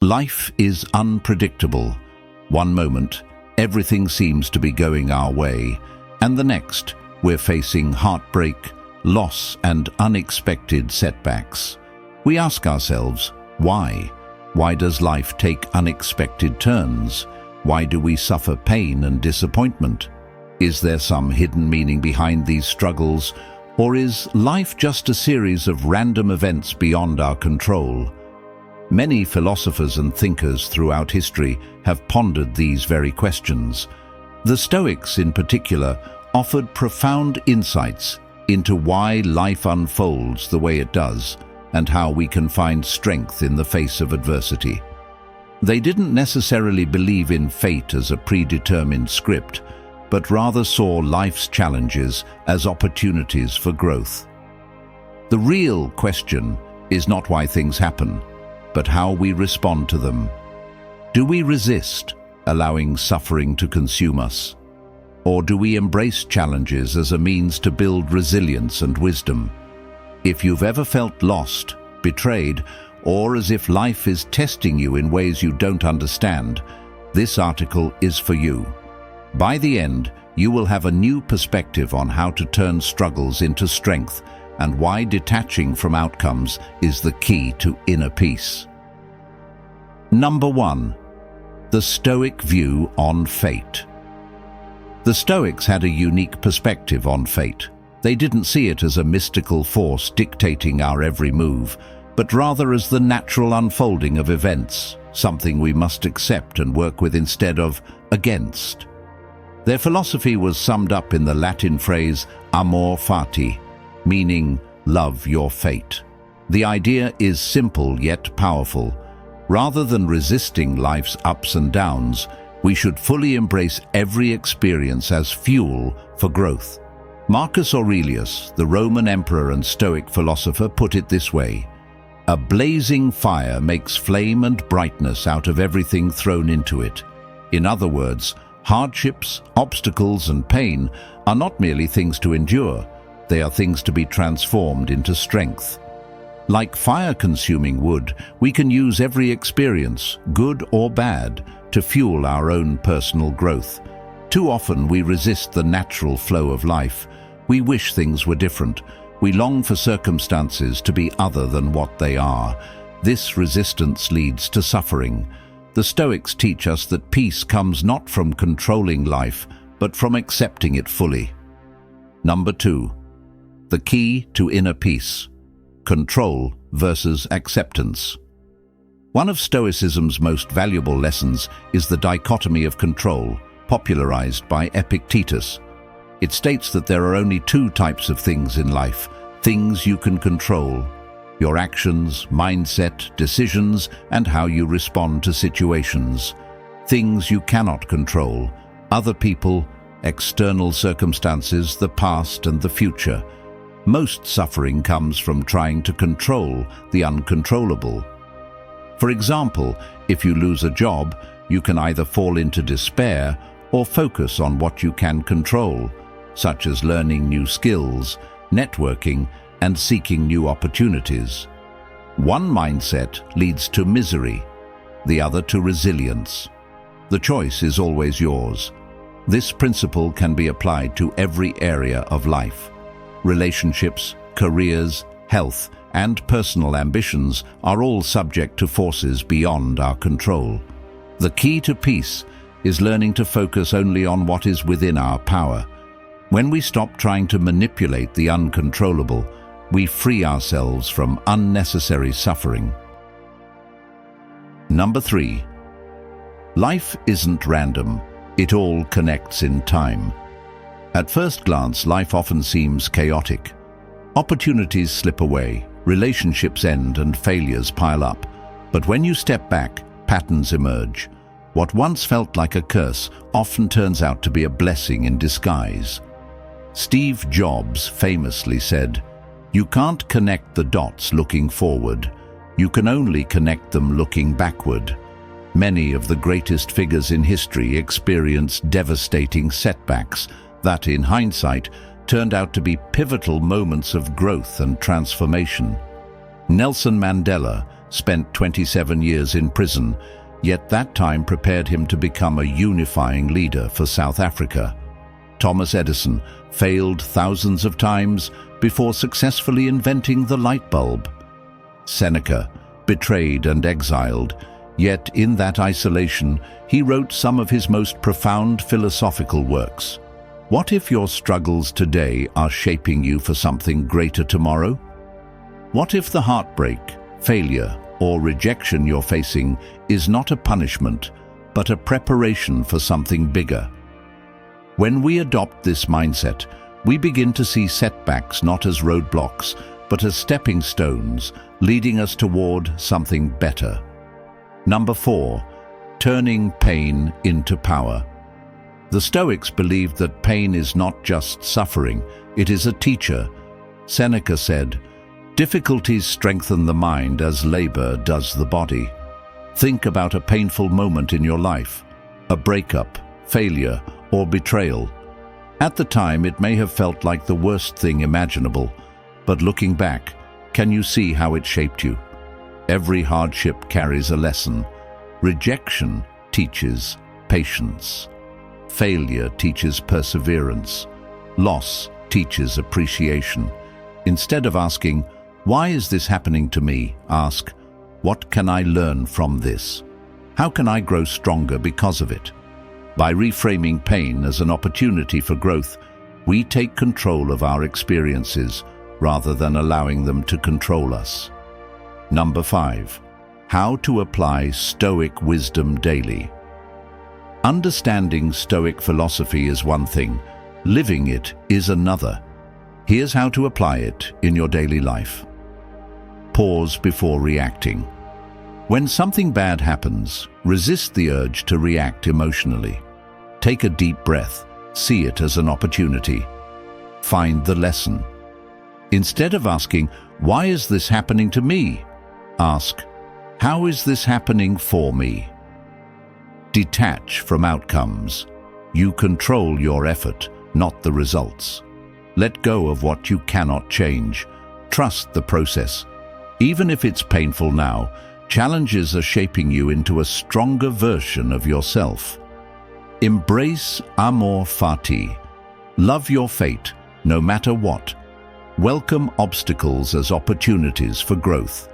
Life is unpredictable. One moment, everything seems to be going our way, and the next, we're facing heartbreak, loss, and unexpected setbacks. We ask ourselves, why? Why does life take unexpected turns? Why do we suffer pain and disappointment? Is there some hidden meaning behind these struggles, or is life just a series of random events beyond our control? Many philosophers and thinkers throughout history have pondered these very questions. The Stoics, in particular, offered profound insights into why life unfolds the way it does and how we can find strength in the face of adversity. They didn't necessarily believe in fate as a predetermined script, but rather saw life's challenges as opportunities for growth. The real question is not why things happen, but how we respond to them. Do we resist, allowing suffering to consume us? Or do we embrace challenges as a means to build resilience and wisdom? If you've ever felt lost, betrayed, or as if life is testing you in ways you don't understand, this article is for you. By the end, you will have a new perspective on how to turn struggles into strength and why detaching from outcomes is the key to inner peace. Number 1. The Stoic view on fate. The Stoics had a unique perspective on fate. They didn't see it as a mystical force dictating our every move, but rather as the natural unfolding of events, something we must accept and work with instead of against. Their philosophy was summed up in the Latin phrase Amor Fati, meaning love your fate. The idea is simple yet powerful. Rather than resisting life's ups and downs, we should fully embrace every experience as fuel for growth. Marcus Aurelius, the Roman emperor and Stoic philosopher, put it this way: "A blazing fire makes flame and brightness out of everything thrown into it." In other words, hardships, obstacles, and pain are not merely things to endure, they are things to be transformed into strength. Like fire-consuming wood, we can use every experience, good or bad, to fuel our own personal growth. Too often we resist the natural flow of life. We wish things were different. We long for circumstances to be other than what they are. This resistance leads to suffering. The Stoics teach us that peace comes not from controlling life, but from accepting it fully. Number 2. The key to inner peace. Control versus acceptance. One of Stoicism's most valuable lessons is the dichotomy of control, popularized by Epictetus. It states that there are only two types of things in life: things you can control, your actions, mindset, decisions, and how you respond to situations. Things you cannot control, other people, external circumstances, the past and the future. Most suffering comes from trying to control the uncontrollable. For example, if you lose a job, you can either fall into despair or focus on what you can control, such as learning new skills, networking, and seeking new opportunities. One mindset leads to misery, the other to resilience. The choice is always yours. This principle can be applied to every area of life. Relationships, careers, health, and personal ambitions are all subject to forces beyond our control. The key to peace is learning to focus only on what is within our power. When we stop trying to manipulate the uncontrollable, we free ourselves from unnecessary suffering. Number 3. Life isn't random. It all connects in time. At first glance, life often seems chaotic. Opportunities slip away, relationships end, and failures pile up. But when you step back, patterns emerge. What once felt like a curse often turns out to be a blessing in disguise. Steve Jobs famously said, "You can't connect the dots looking forward. You can only connect them looking backward." Many of the greatest figures in history experienced devastating setbacks that, in hindsight, turned out to be pivotal moments of growth and transformation. Nelson Mandela, spent 27 years in prison, yet that time prepared him to become a unifying leader for South Africa. Thomas Edison failed thousands of times before successfully inventing the light bulb. Seneca, betrayed and exiled, yet in that isolation he wrote some of his most profound philosophical works. What if your struggles today are shaping you for something greater tomorrow? What if the heartbreak, failure, or rejection you're facing is not a punishment, but a preparation for something bigger? When we adopt this mindset, we begin to see setbacks not as roadblocks, but as stepping stones, leading us toward something better. Number 4, turning pain into power. The Stoics believed that pain is not just suffering, it is a teacher. Seneca said, "Difficulties strengthen the mind as labor does the body." Think about a painful moment in your life, a breakup, failure, or betrayal. At the time, it may have felt like the worst thing imaginable, but looking back, can you see how it shaped you? Every hardship carries a lesson. Rejection teaches patience. Failure teaches perseverance. Loss teaches appreciation. Instead of asking, "Why is this happening to me?" ask, "What can I learn from this? How can I grow stronger because of it?" By reframing pain as an opportunity for growth, we take control of our experiences rather than allowing them to control us. Number 5, how to apply Stoic wisdom daily. Understanding Stoic philosophy is one thing, living it is another. Here's how to apply it in your daily life. Pause before reacting. When something bad happens, resist the urge to react emotionally. Take a deep breath, see it as an opportunity. Find the lesson. Instead of asking, "Why is this happening to me?" ask, "How is this happening for me?" Detach from outcomes. You control your effort, not the results. Let go of what you cannot change. Trust the process. Even if it's painful now, challenges are shaping you into a stronger version of yourself. Embrace Amor Fati. Love your fate, no matter what. Welcome obstacles as opportunities for growth.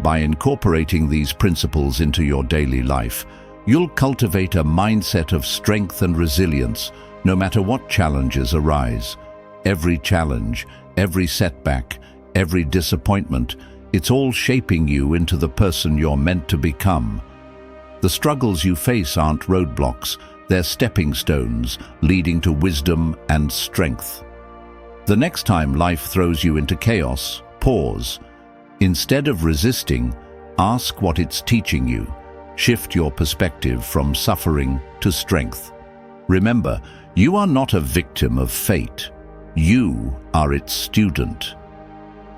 By incorporating these principles into your daily life, you'll cultivate a mindset of strength and resilience, no matter what challenges arise. Every challenge, every setback, every disappointment, it's all shaping you into the person you're meant to become. The struggles you face aren't roadblocks, they're stepping stones leading to wisdom and strength. The next time life throws you into chaos, pause. Instead of resisting, ask what it's teaching you. Shift your perspective from suffering to strength. Remember, you are not a victim of fate. You are its student.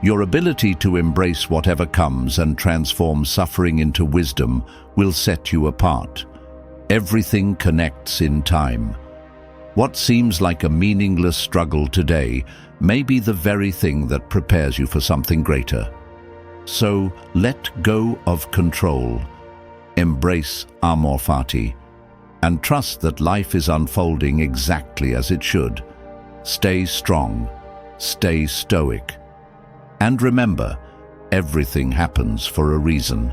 Your ability to embrace whatever comes and transform suffering into wisdom will set you apart. Everything connects in time. What seems like a meaningless struggle today may be the very thing that prepares you for something greater. So let go of control. Embrace Amor Fati, and trust that life is unfolding exactly as it should. Stay strong, stay stoic, and remember, everything happens for a reason.